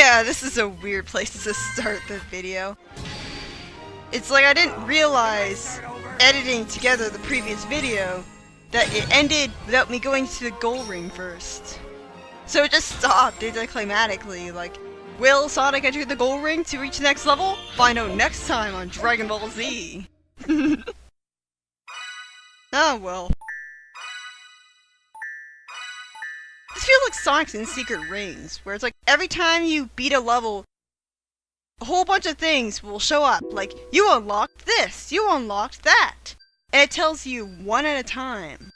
Yeah, this is a weird place to start the video. It's like I didn't realize, editing together the previous video, that it ended without me going to the goal ring first. So it just stopped anticlimactically, like, will Sonic enter the goal ring to reach the next level? Find out next time on Dragon Ball Z. Oh well. This feels like Sonic's in Secret Rings, where it's like every time you beat a level, a whole bunch of things will show up, like, you unlocked this, you unlocked that, and it tells you one at a time.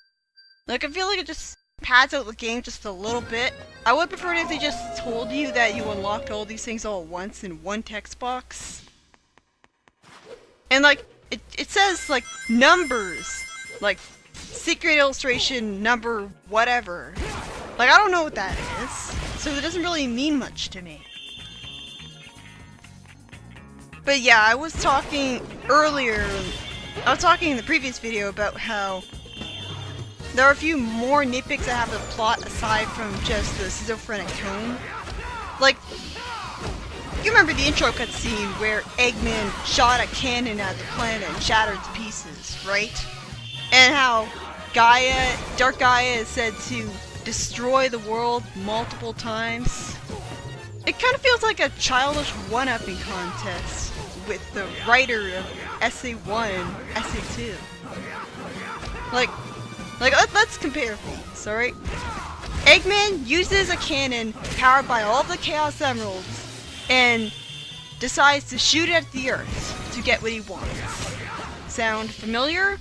Like, I feel like it just pads out the game just a little bit. I would prefer it if they just told you that you unlocked all these things all at once in one text box. And like, it says, like, numbers, like, secret illustration number whatever. Like, I don't know what that is, so it doesn't really mean much to me. But yeah, I was talking earlier, I was talking in the previous video about how there are a few more nitpicks that have the plot aside from just the schizophrenic tone. Like, you remember the intro cutscene where Eggman shot a cannon at the planet and shattered to pieces, right? And how Dark Gaia is said to destroy the world multiple times. It kind of feels like a childish one-upping contest with the writer of Essay 1 and Essay 2. Like, let's compare things, alright? Eggman uses a cannon powered by all the Chaos Emeralds and decides to shoot it at the Earth to get what he wants. Sound familiar?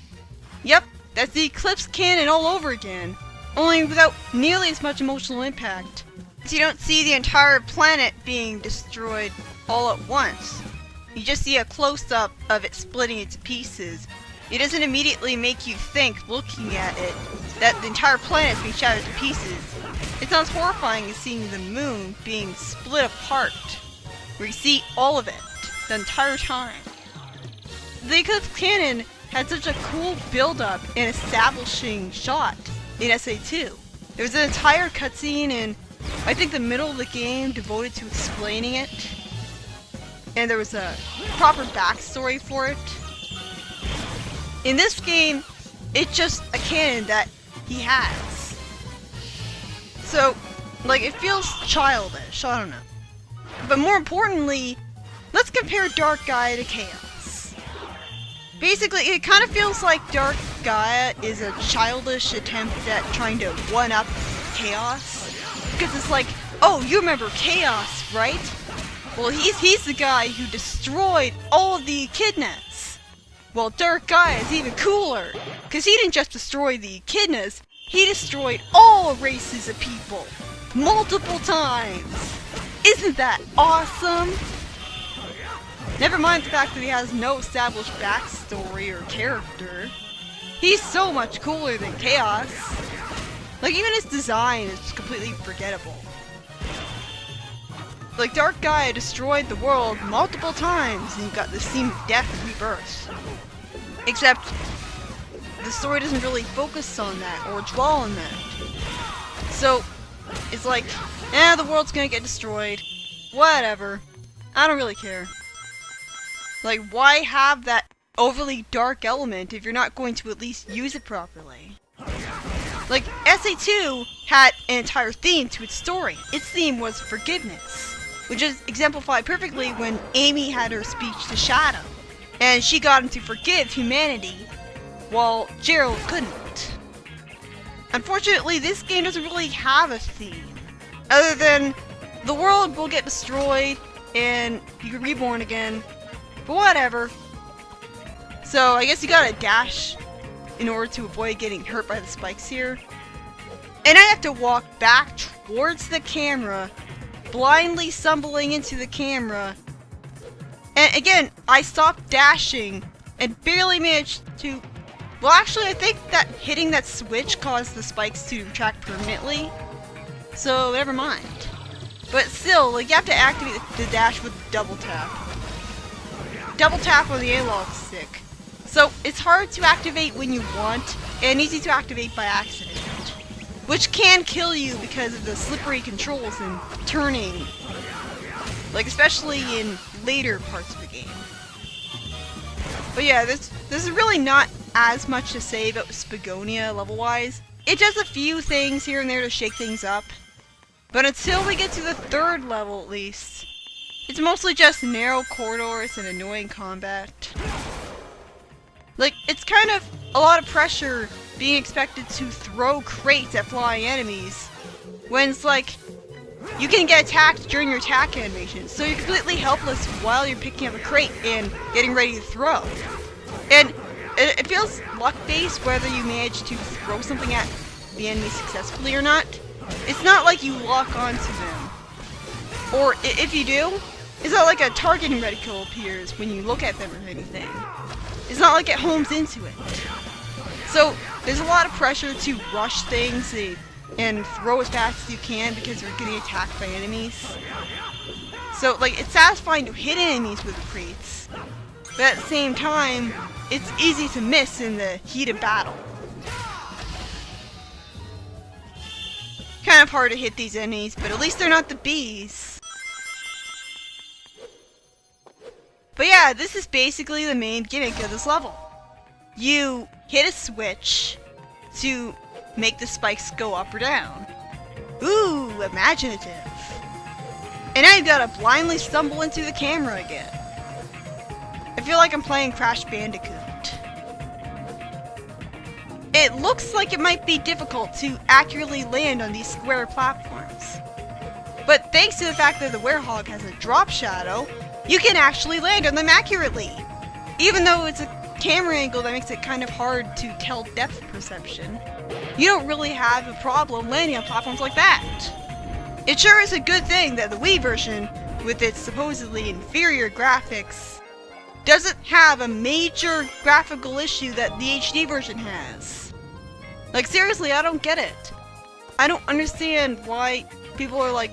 Yep, that's the Eclipse cannon all over again, only without nearly as much emotional impact. So you don't see the entire planet being destroyed all at once. You just see a close-up of it splitting into pieces. It doesn't immediately make you think, looking at it, that the entire planet is being shattered to pieces. It's not as horrifying as seeing the moon being split apart, where you see all of it, the entire time. The Eclipse Cannon had such a cool build-up and establishing shot in SA2. There was an entire cutscene in, I think, the middle of the game devoted to explaining it. And there was a proper backstory for it. In this game, it's just a cannon that he has. So, like, it feels childish, I don't know. But more importantly, let's compare Dark Gaia to Chaos. Basically, it kind of feels like Dark Gaia is a childish attempt at trying to one-up Chaos. Because it's like, oh, you remember Chaos, right? Well, he's the guy who destroyed all of the echidnas. Well, Dark Gaia is even cooler, because he didn't just destroy the echidnas, he destroyed all races of people, multiple times. Isn't that awesome? Never mind the fact that he has no established backstory or character. He's so much cooler than Chaos. Like, even his design is completely forgettable. Like, Dark Gaia destroyed the world multiple times, and you got this theme of death and rebirth. Except, the story doesn't really focus on that, or dwell on that. So, it's like, the world's gonna get destroyed. Whatever. I don't really care. Like, why have that overly dark element if you're not going to at least use it properly? Like, SA2 had an entire theme to its story. Its theme was forgiveness, which is exemplified perfectly when Amy had her speech to Shadow, and she got him to forgive humanity, while Gerald couldn't. Unfortunately, this game doesn't really have a theme, other than the world will get destroyed, and you can reborn again, but whatever. So, I guess you gotta dash in order to avoid getting hurt by the spikes here. And I have to walk back towards the camera, blindly stumbling into the camera. And again, I stopped dashing and barely managed to... Well, actually, I think that hitting that switch caused the spikes to retract permanently. So, never mind. But still, like, you have to activate the dash with double tap. Double tap on the analog stick. So, it's hard to activate when you want, and easy to activate by accident. Which can kill you because of the slippery controls and turning. Like, especially in later parts of the game. But yeah, there's really not as much to say about Spagonia level-wise. It does a few things here and there to shake things up. But until we get to the 3rd level at least, it's mostly just narrow corridors and annoying combat. Like, it's kind of a lot of pressure being expected to throw crates at flying enemies, when it's like, you can get attacked during your attack animation, so you're completely helpless while you're picking up a crate and getting ready to throw. And it feels luck-based whether you manage to throw something at the enemy successfully or not. It's not like you lock onto them. Or if you do, it's not like a targeting reticle appears when you look at them or anything. It's not like it homes into it. So there's a lot of pressure to rush things and throw as fast as you can because you're getting attacked by enemies. So like, it's satisfying to hit enemies with crates, but at the same time, it's easy to miss in the heat of battle. Kind of hard to hit these enemies, but at least they're not the bees. But yeah, this is basically the main gimmick of this level. You hit a switch to make the spikes go up or down. Ooh, imaginative. And now you've got to blindly stumble into the camera again. I feel like I'm playing Crash Bandicoot. It looks like it might be difficult to accurately land on these square platforms. But thanks to the fact that the werehog has a drop shadow, you can actually land on them accurately. Even though it's a camera angle that makes it kind of hard to tell depth perception, you don't really have a problem landing on platforms like that. It sure is a good thing that the Wii version, with its supposedly inferior graphics, doesn't have a major graphical issue that the HD version has. Like, seriously, I don't get it. I don't understand why people are like,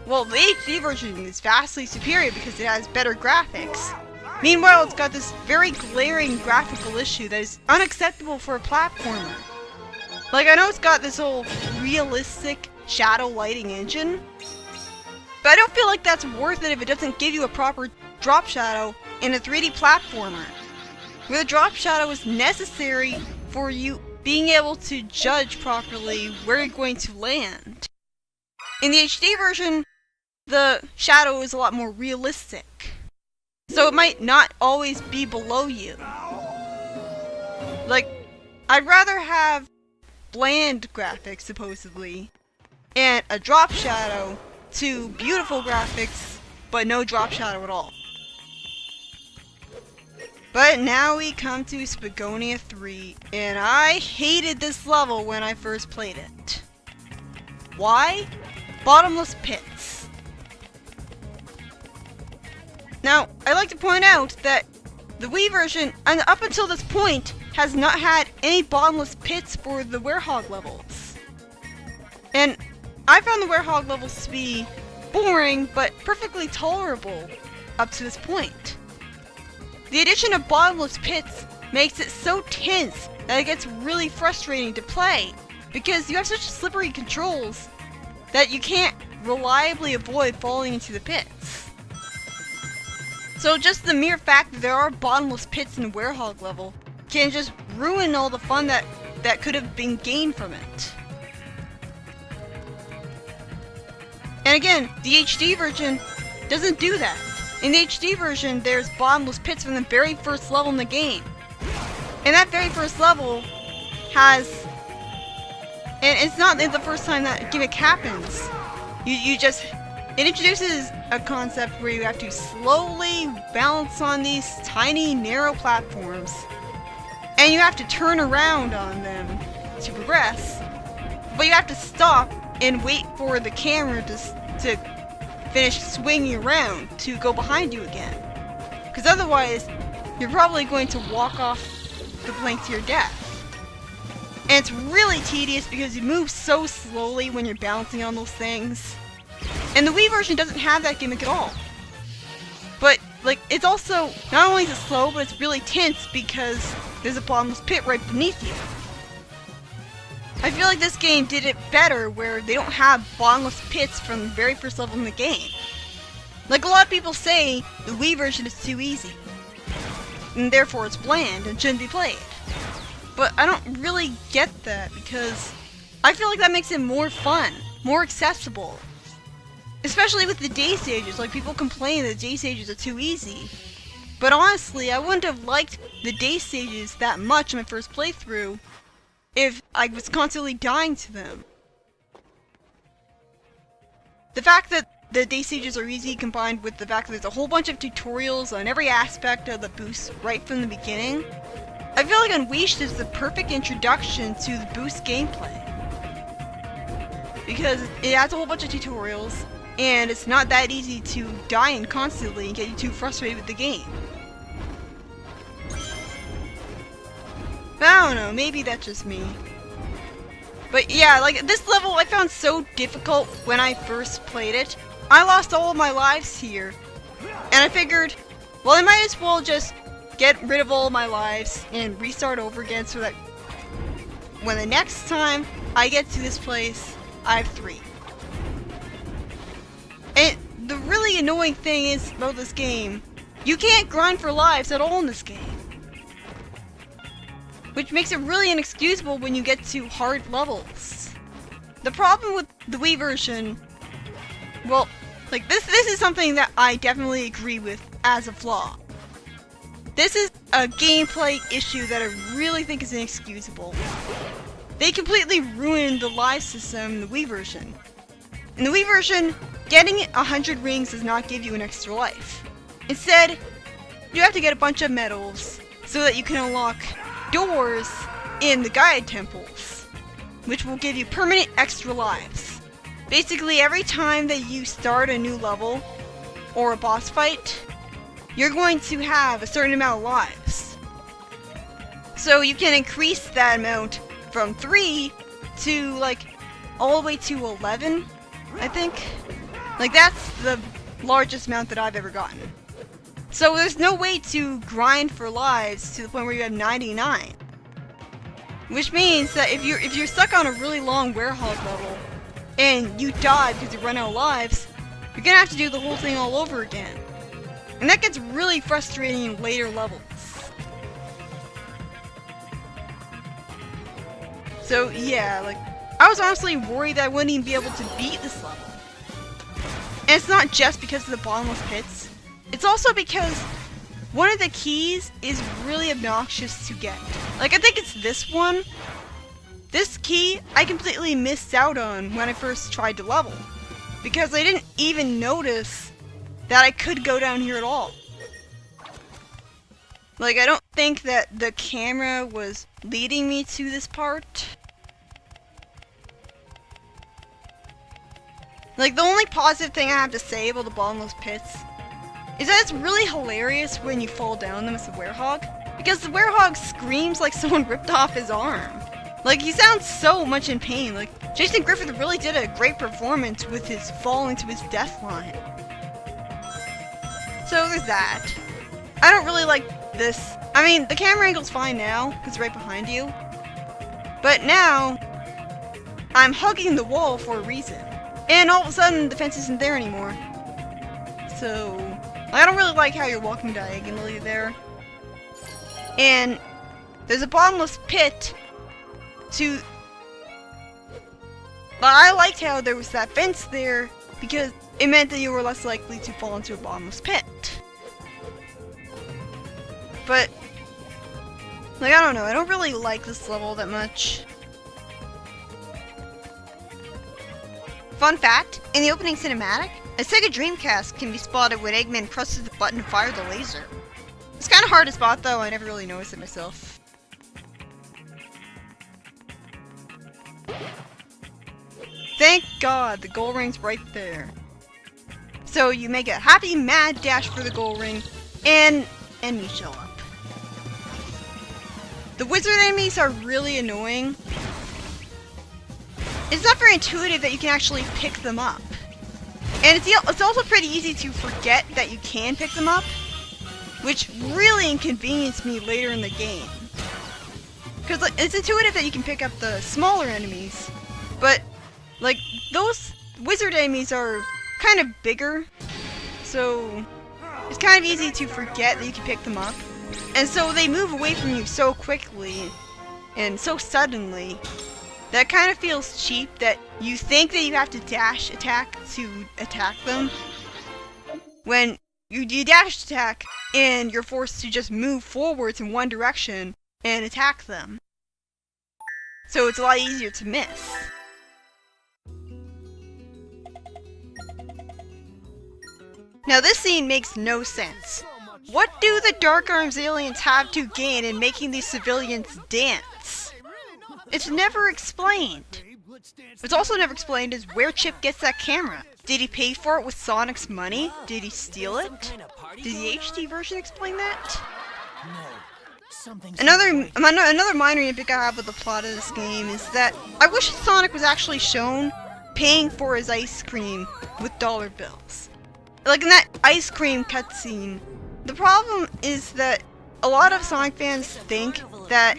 well, the HD version is vastly superior because it has better graphics. Meanwhile, it's got this very glaring graphical issue that is unacceptable for a platformer. Like, I know it's got this whole realistic shadow lighting engine, but I don't feel like that's worth it if it doesn't give you a proper drop shadow in a 3D platformer, where the drop shadow is necessary for you being able to judge properly where you're going to land. In the HD version, the shadow is a lot more realistic, so it might not always be below you. Like, I'd rather have bland graphics, supposedly, and a drop shadow to beautiful graphics, but no drop shadow at all. But now we come to Spagonia 3, and I hated this level when I first played it. Why? Bottomless pits. Now, I'd like to point out that the Wii version, and up until this point, has not had any bottomless pits for the werehog levels. And I found the werehog levels to be boring, but perfectly tolerable up to this point. The addition of bottomless pits makes it so tense that it gets really frustrating to play, because you have such slippery controls that you can't reliably avoid falling into the pits. So just the mere fact that there are bottomless pits in the werehog level can just ruin all the fun that could have been gained from it. And again, the HD version doesn't do that. In the HD version, there's bottomless pits from the very first level in the game. And that very first level has... And it's not the first time that gimmick happens. It introduces a concept where you have to slowly balance on these tiny, narrow platforms. And you have to turn around on them to progress. But you have to stop and wait for the camera to finish swinging around to go behind you again. Because otherwise, you're probably going to walk off the plank to your death. And it's really tedious because you move so slowly when you're balancing on those things. And the Wii version doesn't have that gimmick at all. But, like, it's also, not only is it slow, but it's really tense because there's a bottomless pit right beneath you. I feel like this game did it better where they don't have bottomless pits from the very first level in the game. Like a lot of people say, the Wii version is too easy. And therefore it's bland and shouldn't be played. But I don't really get that because I feel like that makes it more fun, more accessible. Especially with the day stages, like people complain that day stages are too easy. But honestly, I wouldn't have liked the day stages that much in my first playthrough if I was constantly dying to them. The fact that the day stages are easy combined with the fact that there's a whole bunch of tutorials on every aspect of the boost right from the beginning, I feel like Unleashed is the perfect introduction to the boost gameplay. Because it has a whole bunch of tutorials, and it's not that easy to die in constantly and get you too frustrated with the game. I don't know, maybe that's just me. But yeah, like this level I found so difficult when I first played it. I lost all of my lives here, and I figured, well, I might as well just get rid of all of my lives and restart over again so that when the next time I get to this place, I have 3. And the really annoying thing is about this game, you can't grind for lives at all in this game. Which makes it really inexcusable when you get to hard levels. The problem with the Wii version, well, like this is something that I definitely agree with as a flaw. This is a gameplay issue that I really think is inexcusable. They completely ruined the life system in the Wii version. In the Wii version, getting 100 rings does not give you an extra life. Instead, you have to get a bunch of medals so that you can unlock doors in the guide temples, which will give you permanent extra lives. Basically, every time that you start a new level or a boss fight, you're going to have a certain amount of lives. So you can increase that amount from 3 to like all the way to 11, I think. Like that's the largest amount that I've ever gotten. So there's no way to grind for lives to the point where you have 99. Which means that if you're stuck on a really long Werehog level and you die because you run out of lives, you're gonna have to do the whole thing all over again. And that gets really frustrating in later levels. So yeah, like I was honestly worried that I wouldn't even be able to beat this level. And it's not just because of the bottomless pits. It's also because one of the keys is really obnoxious to get. Like, I think it's this one. This key, I completely missed out on when I first tried to level. Because I didn't even notice that I could go down here at all. Like, I don't think that the camera was leading me to this part. Like, the only positive thing I have to say about the bottomless pits is that it's really hilarious when you fall down them as a Werehog, because the Werehog screams like someone ripped off his arm. Like, he sounds so much in pain. Like, Jason Griffith really did a great performance with his falling to his death line. So there's that. I don't really like this. I mean, the camera angle's fine now, because it's right behind you. But now, I'm hugging the wall for a reason. And all of a sudden, the fence isn't there anymore. So I don't really like how you're walking diagonally there. And there's a bottomless pit to... But I liked how there was that fence there because it meant that you were less likely to fall into a bottomless pit. But, like, I don't know, I don't really like this level that much. Fun fact, in the opening cinematic, a Sega Dreamcast can be spotted when Eggman presses the button to fire the laser. It's kind of hard to spot though, I never really noticed it myself. Thank God, the goal ring's right there. So you make a happy mad dash for the goal ring, and enemies show up. The wizard enemies are really annoying. It's not very intuitive that you can actually pick them up. And it's also pretty easy to forget that you can pick them up, which really inconvenienced me later in the game. Because like, it's intuitive that you can pick up the smaller enemies, but like those wizard enemies are kind of bigger, so it's kind of easy to forget that you can pick them up. And so they move away from you so quickly and so suddenly that it kind of feels cheap that you think that you have to dash attack to attack them, when you dash attack and you're forced to just move forwards in one direction and attack them. So it's a lot easier to miss. Now this scene makes no sense. What do the Dark Arms aliens have to gain in making these civilians dance? It's never explained. What's also never explained is where Chip gets that camera. Did he pay for it with Sonic's money? Did he steal it? Did the HD version explain that? Another minor nitpick I have with the plot of this game is that I wish Sonic was actually shown paying for his ice cream with dollar bills. Like in that ice cream cutscene. The problem is that a lot of Sonic fans think that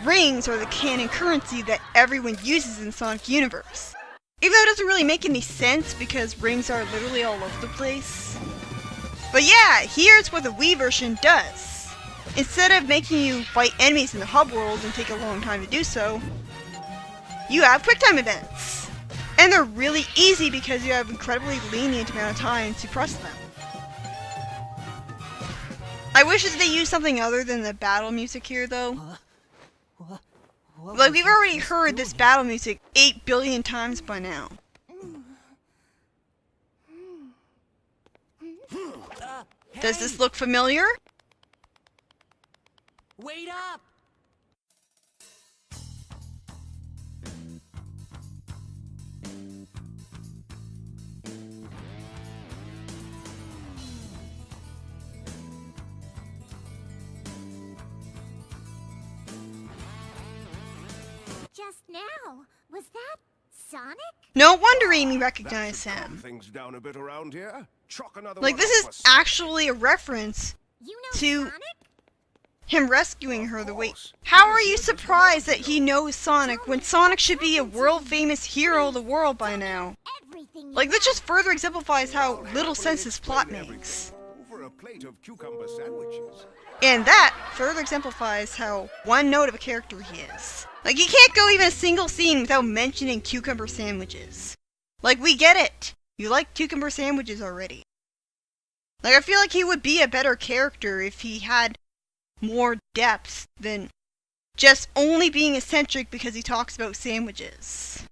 rings are the canon currency that everyone uses in Sonic Universe. Even though it doesn't really make any sense because rings are literally all over the place. But yeah, here's what the Wii version does. Instead of making you fight enemies in the hub world and take a long time to do so, you have QuickTime events. And they're really easy because you have incredibly lenient amount of time to press them. I wish that they used something other than the battle music here though. Like, we've already heard this battle music 8 billion times by now. Does this look familiar? Wait up! Just now, was that Sonic? No wonder Amy recognized him. Things down a bit around here. Chalk another Like, one this up is for actually a reference You know to Sonic? him rescuing her the way. How are you surprised that he knows Sonic when Sonic should be a world-famous hero of the world by now? Everything Like, this just further exemplifies how little sense this plot makes. over a plate of cucumber sandwiches. And that further exemplifies how one note of a character he is. Like, you can't go even a single scene without mentioning cucumber sandwiches. Like, we get it. You like cucumber sandwiches already. Like, I feel like he would be a better character if he had more depth than just only being eccentric because he talks about sandwiches.